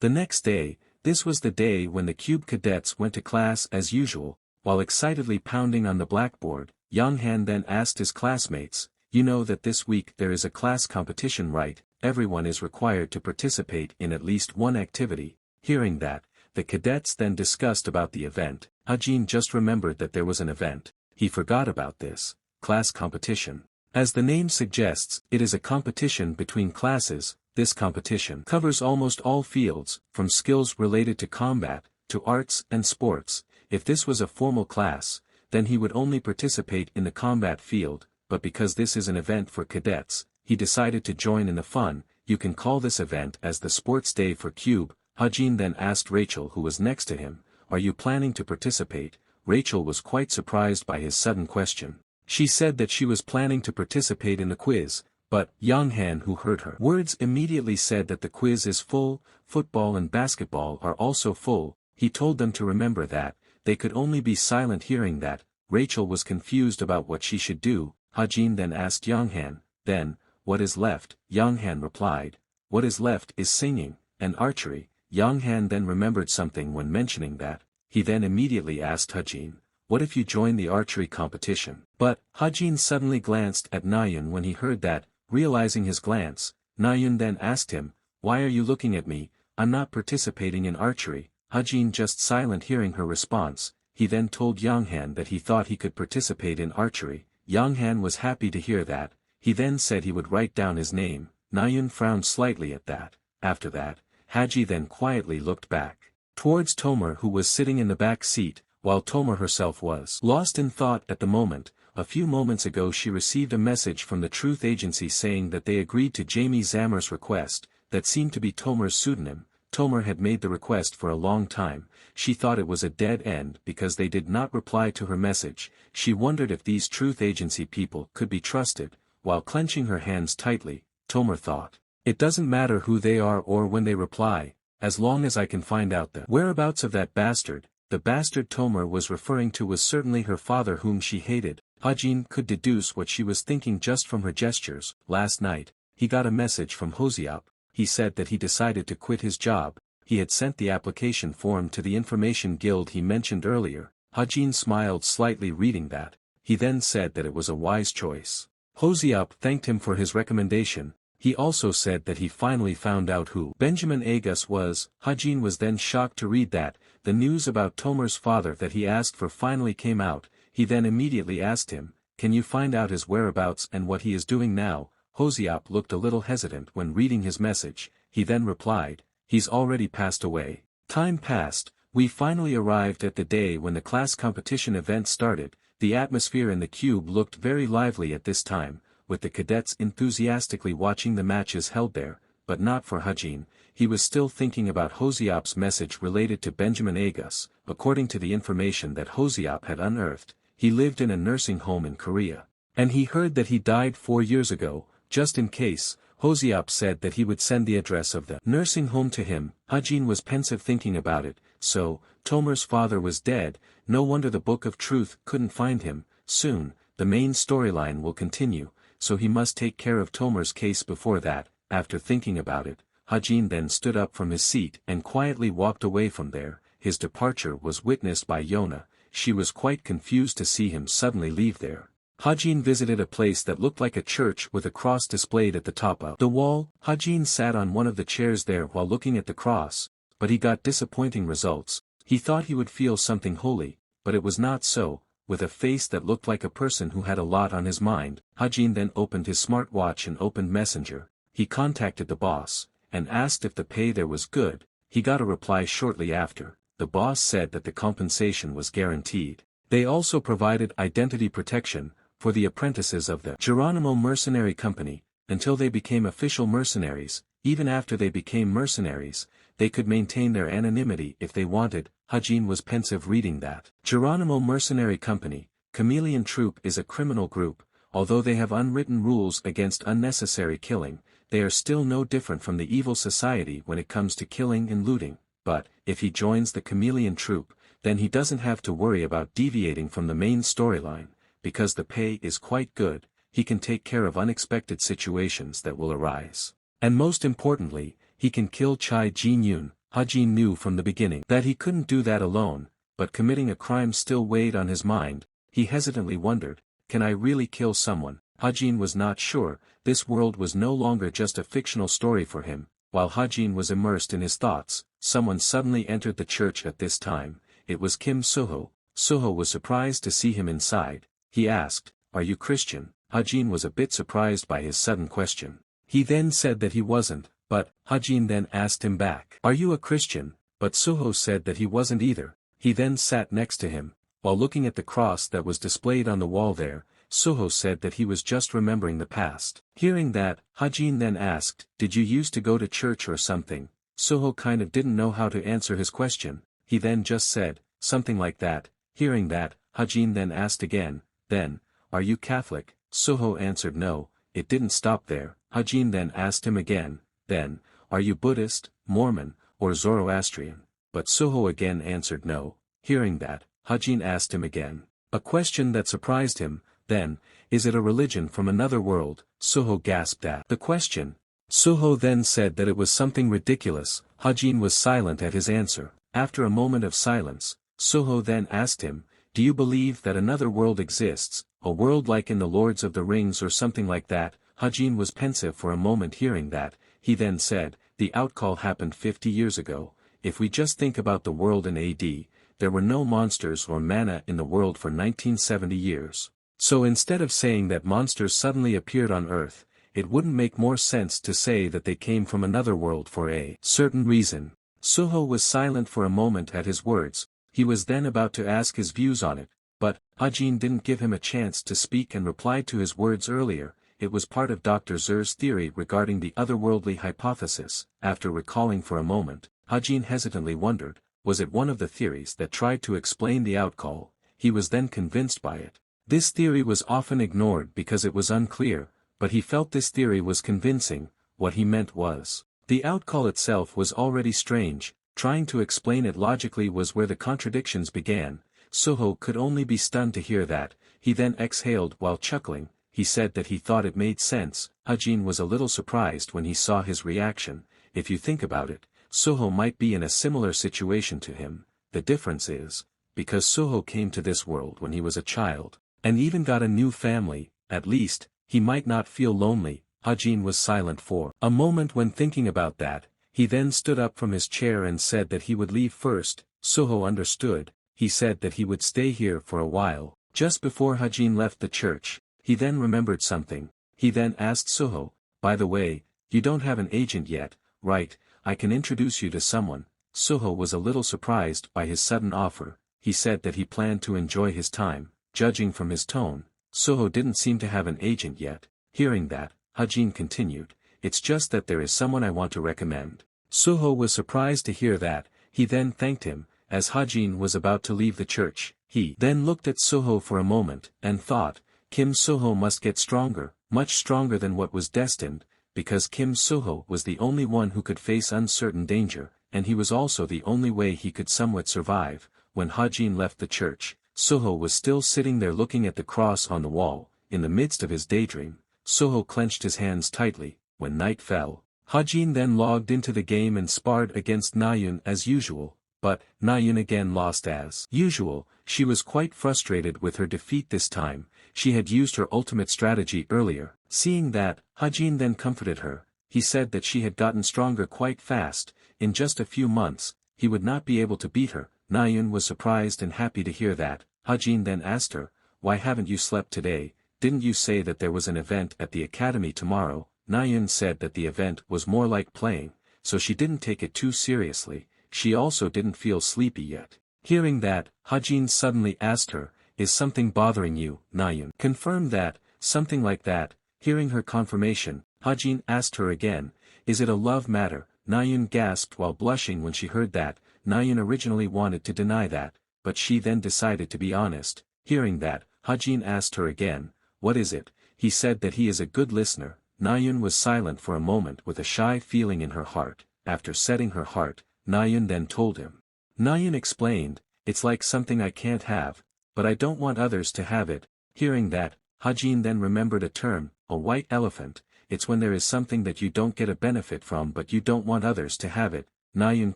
The next day, this was the day when the Cube cadets went to class as usual. While excitedly pounding on the blackboard, Young-han then asked his classmates, "You know that this week there is a class competition, right? Everyone is required to participate in at least one activity." Hearing that, the cadets then discussed about the event. Hajin just remembered that there was an event. He forgot about this class competition. As the name suggests, it is a competition between classes. This competition covers almost all fields, from skills related to combat, to arts and sports. If this was a formal class, then he would only participate in the combat field, but because this is an event for cadets, he decided to join in the fun. You can call this event as the sports day for Cube. Hajin then asked Rachel, who was next to him, "Are you planning to participate?" Rachel was quite surprised by his sudden question. She said that she was planning to participate in the quiz, but Young-han, who heard her words, immediately said that the quiz is full. Football and basketball are also full. He told them to remember that. They could only be silent. Hearing that, Rachel was confused about what she should do. Hajin then asked Young-han, "Then, what is left?" Young-han replied, "What is left is singing, and archery." Young-han then remembered something when mentioning that. He then immediately asked Hajin, "What if you join the archery competition?" But, Hajin suddenly glanced at Nayun when he heard that. Realizing his glance, Nayun then asked him, "Why are you looking at me? I'm not participating in archery." Hajin just silent hearing her response. He then told Young-han that he thought he could participate in archery. Young-han was happy to hear that. He then said he would write down his name. Nayun frowned slightly at that. After that, Haji then quietly looked back towards Tomer, who was sitting in the back seat, while Tomer herself was lost in thought at the moment. A few moments ago she received a message from the Truth Agency saying that they agreed to Jamie Zammer's request. That seemed to be Tomer's pseudonym. Tomer had made the request for a long time. She thought it was a dead end because they did not reply to her message. She wondered if these Truth Agency people could be trusted. While clenching her hands tightly, Tomer thought, "It doesn't matter who they are or when they reply, as long as I can find out the whereabouts of that bastard." The bastard Tomer was referring to was certainly her father, whom she hated. Hajin could deduce what she was thinking just from her gestures. Last night, he got a message from Hosiop. He said that he decided to quit his job. He had sent the application form to the information guild he mentioned earlier. Hajin smiled slightly reading that. He then said that it was a wise choice. Hosiop thanked him for his recommendation. He also said that he finally found out who Benjamin Agus was. Hajin was then shocked to read that. The news about Tomer's father that he asked for finally came out. He then immediately asked him, "Can you find out his whereabouts and what he is doing now?" Hosiop looked a little hesitant when reading his message. He then replied, "He's already passed away." Time passed. We finally arrived at the day when the class competition event started. The atmosphere in the cube looked very lively at this time, with the cadets enthusiastically watching the matches held there, but not for Hajin. He was still thinking about Hosiop's message related to Benjamin Agus. According to the information that Hosiop had unearthed, he lived in a nursing home in Korea. And he heard that he died 4 years ago. Just in case, Hosiop said that he would send the address of the nursing home to him. Hajin was pensive thinking about it. So, Tomer's father was dead. No wonder the Book of Truth couldn't find him. Soon, the main storyline will continue, so he must take care of Tomer's case before that. After thinking about it, Hajin then stood up from his seat and quietly walked away from there. His departure was witnessed by Yona. She was quite confused to see him suddenly leave there. Hajin visited a place that looked like a church with a cross displayed at the top of the wall. Hajin sat on one of the chairs there while looking at the cross, but he got disappointing results. He thought he would feel something holy, but it was not so. With a face that looked like a person who had a lot on his mind, Hajin then opened his smartwatch and opened Messenger. He contacted the boss, and asked if the pay there was good. He got a reply shortly after. The boss said that the compensation was guaranteed. They also provided identity protection for the apprentices of the Geronimo Mercenary Company, until they became official mercenaries. Even after they became mercenaries, they could maintain their anonymity if they wanted. Hajin was pensive reading that. Geronimo Mercenary Company, Chameleon Troop is a criminal group. Although they have unwritten rules against unnecessary killing, they are still no different from the evil society when it comes to killing and looting. But, if he joins the Chameleon Troop, then he doesn't have to worry about deviating from the main storyline. Because the pay is quite good, he can take care of unexpected situations that will arise. And most importantly, he can kill Chai Jin-yoon. Hajin knew from the beginning that he couldn't do that alone, but committing a crime still weighed on his mind. He hesitantly wondered, can I really kill someone? Hajin was not sure. This world was no longer just a fictional story for him. While Hajin was immersed in his thoughts, someone suddenly entered the church at this time. It was Kim Soho. Soho was surprised to see him inside. He asked, "Are you Christian?" Hajin was a bit surprised by his sudden question. He then said that he wasn't, but Hajin then asked him back, "Are you a Christian?" But Soho said that he wasn't either. He then sat next to him. While looking at the cross that was displayed on the wall there, Soho said that he was just remembering the past. Hearing that, Hajin then asked, "Did you used to go to church or something?" Soho kind of didn't know how to answer his question. He then just said, something like that. Hearing that, Hajin then asked again, "Then, are you Catholic?" Soho answered no. It didn't stop there. Hajin then asked him again, "Then, are you Buddhist, Mormon, or Zoroastrian?" But Soho again answered no. Hearing that, Hajin asked him again, a question that surprised him, "Then, is it a religion from another world?" Soho gasped at the question. Soho then said that it was something ridiculous. Hajin was silent at his answer. After a moment of silence, Soho then asked him, "Do you believe that another world exists, a world like in the Lords of the Rings or something like that?" Hajin was pensive for a moment hearing that. He then said, "The outcall happened 50 years ago. If we just think about the world in AD, there were no monsters or mana in the world for 1970 years. So instead of saying that monsters suddenly appeared on Earth, it wouldn't make more sense to say that they came from another world for a certain reason." Soho was silent for a moment at his words. He was then about to ask his views on it, but Hajin didn't give him a chance to speak and replied to his words earlier. It was part of Dr. Zer's theory regarding the otherworldly hypothesis. After recalling for a moment, Hajin hesitantly wondered, was it one of the theories that tried to explain the outcall? He was then convinced by it. This theory was often ignored because it was unclear, but he felt this theory was convincing. What he meant was, the outcall itself was already strange. Trying to explain it logically was where the contradictions began. Soho could only be stunned to hear that. He then exhaled while chuckling. He said that he thought it made sense. Hajin was a little surprised when he saw his reaction. If you think about it, Soho might be in a similar situation to him. The difference is, because Soho came to this world when he was a child, and even got a new family, at least, he might not feel lonely. Hajin was silent for a moment when thinking about that. He then stood up from his chair and said that he would leave first. Soho understood. He said that he would stay here for a while. Just before Hajin left the church, he then remembered something. He then asked Soho, "By the way, you don't have an agent yet, right? I can introduce you to someone." Soho was a little surprised by his sudden offer. He said that he planned to enjoy his time. Judging from his tone, Soho didn't seem to have an agent yet. Hearing that, Hajin continued, "It's just that there is someone I want to recommend." Soho was surprised to hear that. He then thanked him. As Hajin was about to leave the church, he then looked at Soho for a moment, and thought, Kim Soho must get stronger, much stronger than what was destined, because Kim Soho was the only one who could face uncertain danger, and he was also the only way he could somewhat survive. When Hajin left the church, Soho was still sitting there looking at the cross on the wall. In the midst of his daydream, Soho clenched his hands tightly. When night fell, Hajin then logged into the game and sparred against Nayun as usual, but Nayun again lost as usual. She was quite frustrated with her defeat this time. She had used her ultimate strategy earlier. Seeing that, Hajin then comforted her. He said that she had gotten stronger quite fast. In just a few months, he would not be able to beat her. Nayun was surprised and happy to hear that. Hajin then asked her, "Why haven't you slept today? Didn't you say that there was an event at the academy tomorrow?" Nayun said that the event was more like playing, so she didn't take it too seriously. She also didn't feel sleepy yet. Hearing that, Hajin suddenly asked her, "Is something bothering you?" Nayun confirmed that, something like that. Hearing her confirmation, Hajin asked her again, "Is it a love matter?" Nayun gasped while blushing when she heard that. Nayun originally wanted to deny that, but she then decided to be honest. Hearing that, Hajin asked her again, "What is it?" He said that he is a good listener. Nayun was silent for a moment with a shy feeling in her heart. After setting her heart, Nayun then told him. Nayun explained, "It's like something I can't have, but I don't want others to have it." Hearing that, Hajin then remembered a term, a white elephant. It's when there is something that you don't get a benefit from but you don't want others to have it. Nayun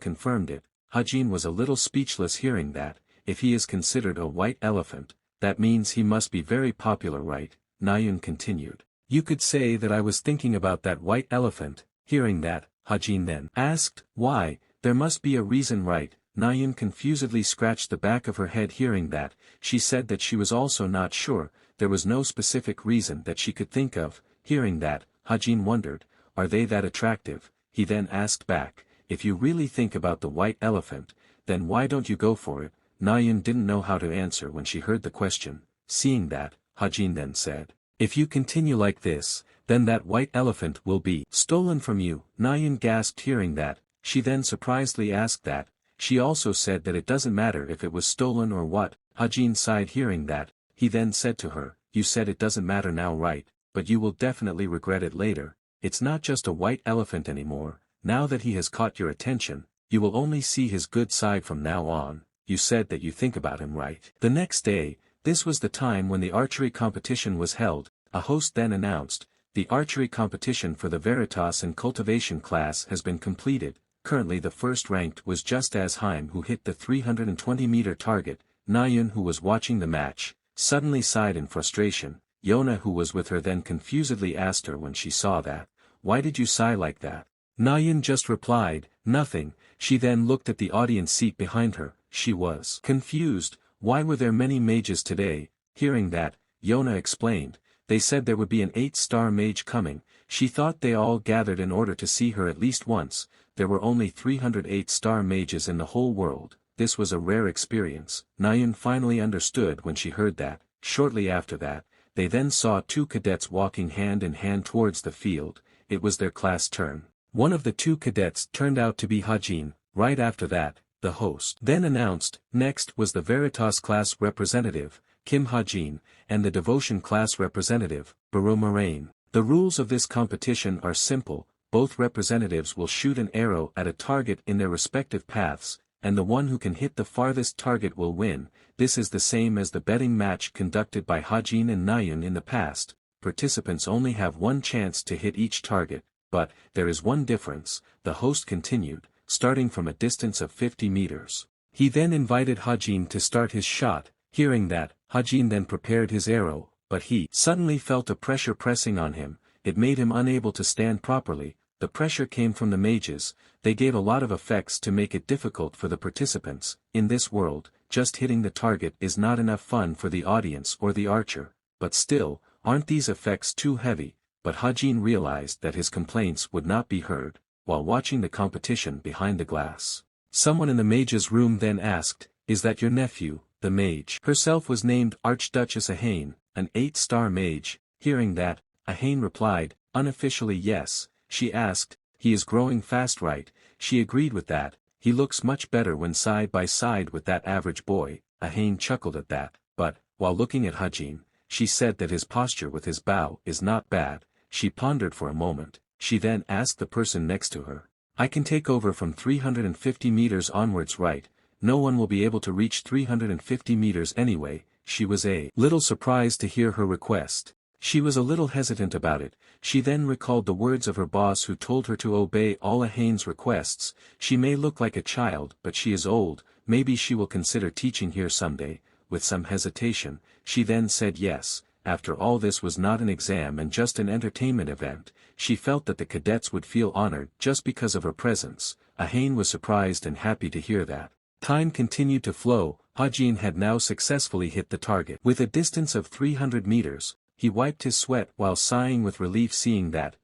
confirmed it. Hajin was a little speechless hearing that. If he is considered a white elephant, that means he must be very popular, right? Nayun continued. You could say that I was thinking about that white elephant. Hearing that, Hajin then asked, why? There must be a reason, right? Nayun confusedly scratched the back of her head hearing that. She said that she was also not sure, there was no specific reason that she could think of. Hearing that, Hajin wondered, are they that attractive? He then asked back, if you really think about the white elephant, then why don't you go for it? Nayun didn't know how to answer when she heard the question. Seeing that, Hajin then said, if you continue like this, then that white elephant will be stolen from you. Nayun gasped hearing that. She then surprisedly asked that. She also said that it doesn't matter if it was stolen or what. Hajin sighed hearing that. He then said to her, you said it doesn't matter now, right? But you will definitely regret it later. It's not just a white elephant anymore. Now that he has caught your attention, you will only see his good side from now on. You said that you think about him, right? The next day, this was the time when the archery competition was held. A host then announced, the archery competition for the Veritas and Cultivation class has been completed. Currently the first ranked was just as Haim, who hit the 320-meter target. Nayun, who was watching the match, suddenly sighed in frustration. Yona, who was with her, then confusedly asked her when she saw that, why did you sigh like that? Nayun just replied, nothing. She then looked at the audience seat behind her. She was confused. Why were there many mages today? Hearing that, Yona explained, they said there would be an 8-star mage coming. She thought they all gathered in order to see her at least once. There were only 308-star mages in the whole world. This was a rare experience. Nayun finally understood when she heard that. Shortly after that, they then saw 2 cadets walking hand in hand towards the field. It was their class turn. One of the 2 cadets turned out to be Hajin. Right after that, the host then announced, next was the Veritas class representative, Kim Hajin, and the Devotion class representative, Baro Moraine. The rules of this competition are simple. Both representatives will shoot an arrow at a target in their respective paths, and the one who can hit the farthest target will win. This is the same as the betting match conducted by Hajin and Nayun in the past. Participants only have one chance to hit each target, but there is one difference, the host continued, starting from a distance of 50 meters. He then invited Hajin to start his shot. Hearing that, Hajin then prepared his arrow, but he suddenly felt a pressure pressing on him. It made him unable to stand properly. The pressure came from the mages. They gave a lot of effects to make it difficult for the participants. In this world, just hitting the target is not enough fun for the audience or the archer. But still, aren't these effects too heavy? But Hajin realized that his complaints would not be heard. While watching the competition behind the glass, someone in the mage's room then asked, is that your nephew? The mage herself was named Archduchess Ahane, an 8-star mage. Hearing that, Ahane replied, unofficially yes. She asked, he is growing fast, right? She agreed with that. He looks much better when side by side with that average boy. Ahane chuckled at that, but, while looking at Hajin, she said that his posture with his bow is not bad. She pondered for a moment. She then asked the person next to her, I can take over from 350 meters onwards, right? No one will be able to reach 350 meters anyway. She was a little surprised to hear her request. She was a little hesitant about it. She then recalled the words of her boss who told her to obey all Ahane's requests. She may look like a child, but she is old. Maybe she will consider teaching here someday. With some hesitation, she then said yes. After all, this was not an exam and just an entertainment event. She felt that the cadets would feel honored just because of her presence. Ahane was surprised and happy to hear that. Time continued to flow. Hajin had now successfully hit the target. With a distance of 300 meters, he wiped his sweat while sighing with relief seeing that.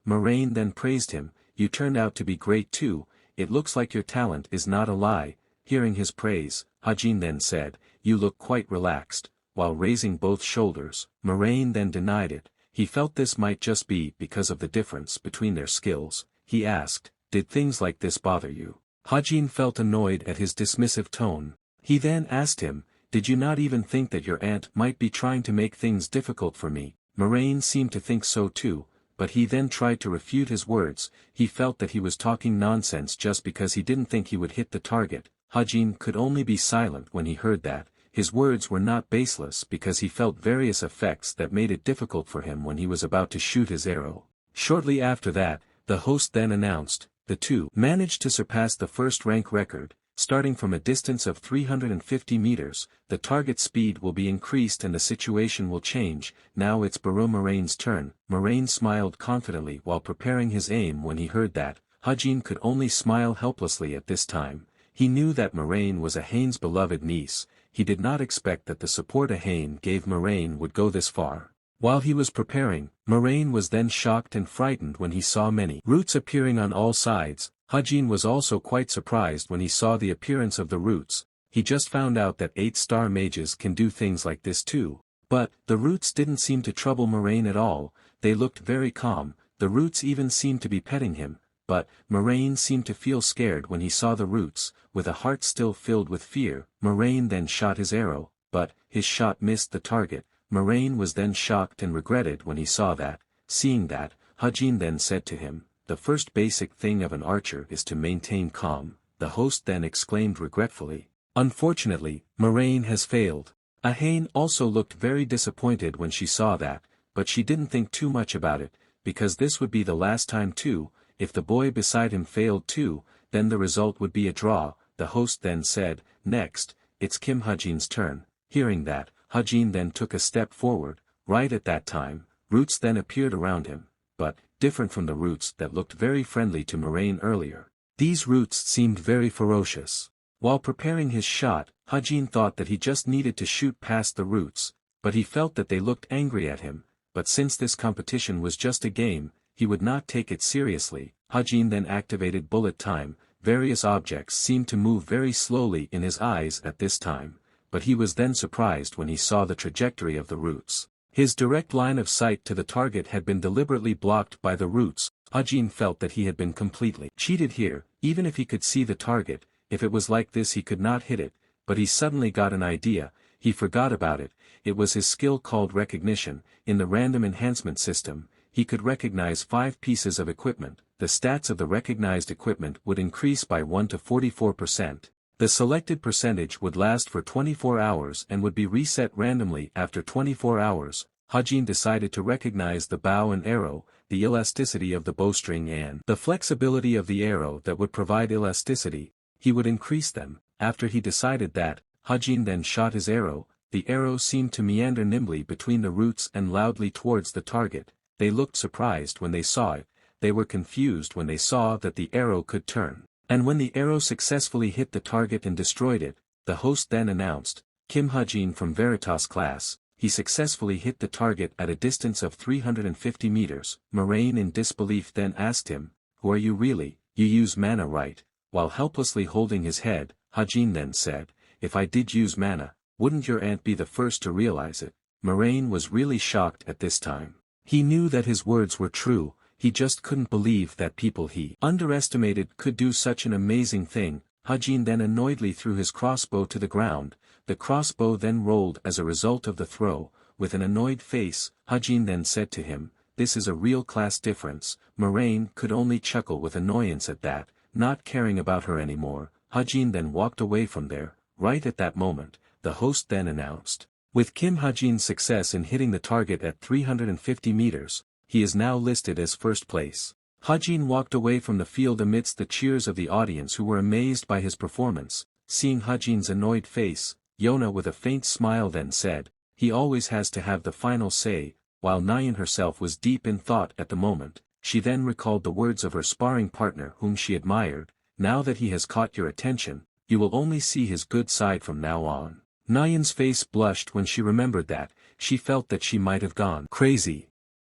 Moraine then praised him, you turned out to be great too. It looks like your talent is not a lie. Hearing his praise, Hajin then said, you look quite relaxed. While raising both shoulders, Moraine then denied it. He felt this might just be because of the difference between their skills. He asked, did things like this bother you? Hajin felt annoyed at his dismissive tone. He then asked him, did you not even think that your aunt might be trying to make things difficult for me? Moraine seemed to think so too, but he then tried to refute his words. He felt that he was talking nonsense just because he didn't think he would hit the target. Hajin could only be silent when he heard that. His words were not baseless because he felt various effects that made it difficult for him when he was about to shoot his arrow. Shortly after that, the host then announced, the two managed to surpass the first rank record. Starting from a distance of 350 meters, the target speed will be increased and the situation will change. Now it's Baru Moraine's turn. Moraine smiled confidently while preparing his aim. When he heard that, Hajin could only smile helplessly at this time. He knew that Moraine was Ahane's beloved niece. He did not expect that the support Ahane gave Moraine would go this far. While he was preparing, Moraine was then shocked and frightened when he saw many roots appearing on all sides. Hajin was also quite surprised when he saw the appearance of the roots. He just found out that 8-star mages can do things like this too. But, the roots didn't seem to trouble Moraine at all. They looked very calm. The roots even seemed to be petting him. But, Moraine seemed to feel scared when he saw the roots. With a heart still filled with fear, Moraine then shot his arrow, but, his shot missed the target. Moraine was then shocked and regretted when he saw that. Seeing that, Hajin then said to him, "The first basic thing of an archer is to maintain calm." The host then exclaimed regretfully, "Unfortunately, Moraine has failed." Ahane also looked very disappointed when she saw that, but she didn't think too much about it, because this would be the last time too. If the boy beside him failed too, then the result would be a draw. The host then said, "Next, it's Kim Hajin's turn." Hearing that, Hajin then took a step forward. Right at that time, roots then appeared around him, but, different from the roots that looked very friendly to Moraine earlier. These roots seemed very ferocious. While preparing his shot, Hajin thought that he just needed to shoot past the roots, but he felt that they looked angry at him. But since this competition was just a game, he would not take it seriously. Hajin then activated bullet time. Various objects seemed to move very slowly in his eyes at this time, but he was then surprised when he saw the trajectory of the roots. His direct line of sight to the target had been deliberately blocked by the roots. Hajin felt that he had been completely cheated here. Even if he could see the target, if it was like this he could not hit it. But he suddenly got an idea. He forgot about it. It was his skill called recognition. In the random enhancement system, he could recognize 5 pieces of equipment. The stats of the recognized equipment would increase by 1 to 44%. The selected percentage would last for 24 hours and would be reset randomly after 24 hours. Hajin decided to recognize the bow and arrow, the elasticity of the bowstring and the flexibility of the arrow that would provide elasticity. He would increase them. After he decided that, Hajin then shot his arrow. The arrow seemed to meander nimbly between the roots and loudly towards the target. They looked surprised when they saw it. They were confused when they saw that the arrow could turn. And when the arrow successfully hit the target and destroyed it, the host then announced, "Kim Hajin from Veritas class." He successfully hit the target at a distance of 350 meters. Moraine in disbelief then asked him, "Who are you really? You use mana, right?" While helplessly holding his head, Hajin then said, "If I did use mana, wouldn't your aunt be the first to realize it?" Moraine was really shocked at this time. He knew that his words were true. He just couldn't believe that people he underestimated could do such an amazing thing. Hajin then annoyedly threw his crossbow to the ground. The crossbow then rolled as a result of the throw. With an annoyed face, Hajin then said to him, "This is a real class difference." Moraine could only chuckle with annoyance at that, not caring about her anymore. Hajin then walked away from there. Right at that moment, the host then announced, "With Kim Hajin's success in hitting the target at 350 meters, he is now listed as first place." Hajin walked away from the field amidst the cheers of the audience who were amazed by his performance. Seeing Hajin's annoyed face, Yona with a faint smile then said, "He always has to have the final say." While Nyan herself was deep in thought at the moment, she then recalled the words of her sparring partner whom she admired, "Now that he has caught your attention, you will only see his good side from now on." Nyan's face blushed when she remembered that. She felt that she might have gone crazy.